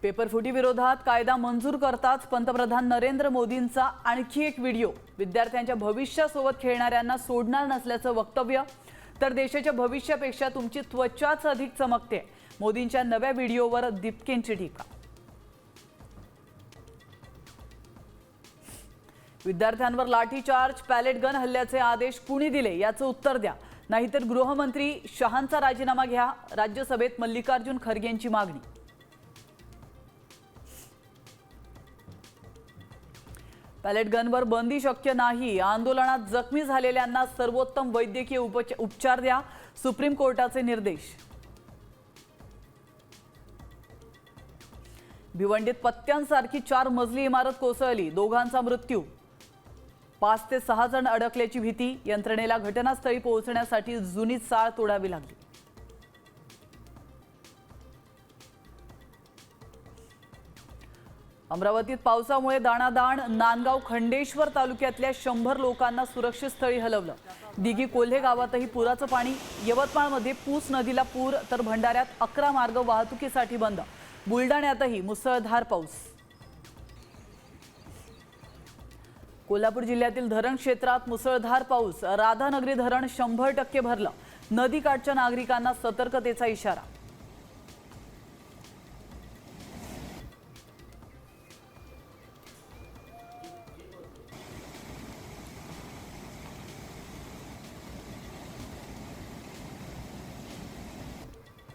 पेपरफुटी विरोधात कायदा मंजूर करताच पंतप्रधान नरेंद्र मोदींचा आणखी एक व्हिडिओ। विद्यार्थ्यांच्या भविष्यासोबत खेळणाऱ्यांना सोडणार नसल्याचं वक्तव्य। तर देशाच्या भविष्यापेक्षा तुमची त्वचाच अधिक चमकते, मोदींच्या नव्या व्हिडिओवर दीपकेंची टीका। विद्यार्थ्यांवर लाठीचार्ज, पॅलेट गन हल्ल्याचे आदेश कुणी दिले याचं उत्तर द्या, नाहीतर गृहमंत्री शहांचा राजीनामा घ्या। राज्यसभेत मल्लिकार्जुन खरगेंची मागणी। पॅलेट गनवर बंदी शक्य नाही, आंदोलनात जखमी झालेल्यांना सर्वोत्तम वैद्यकीय उपचार द्या, सुप्रीम कोर्टाचे निर्देश। भिवंडीत पत्त्यांसारखी 4 मजली इमारत कोसळली, दोघांचा मृत्यू। 5 ते 6 जण अडकल्याची भीती, यंत्रणेला घटनास्थळी पोहोचण्यासाठी जुनी चाळ तोडावी लागली। अमरावतीत पावसामुळे दाणादाण, नांदगाव खंडेश्वर तालुक्यातल्या 100 लोकांना सुरक्षित स्थळी हलवलं। दिघी कोल्हे गावातही पुराचं पाणी, यवतमाळमध्ये पूस नदीला पूर, तर भंडाऱ्यात 11 मार्ग वाहतुकीसाठी बंद। बुलडाण्यातही मुसळधार पाऊस। कोल्हापूर जिल्ह्यातील धरण क्षेत्रात मुसळधार पाऊस, राधानगरी धरण 100% भरलं। नदीकाठच्या नागरिकांना सतर्कतेचा इशारा।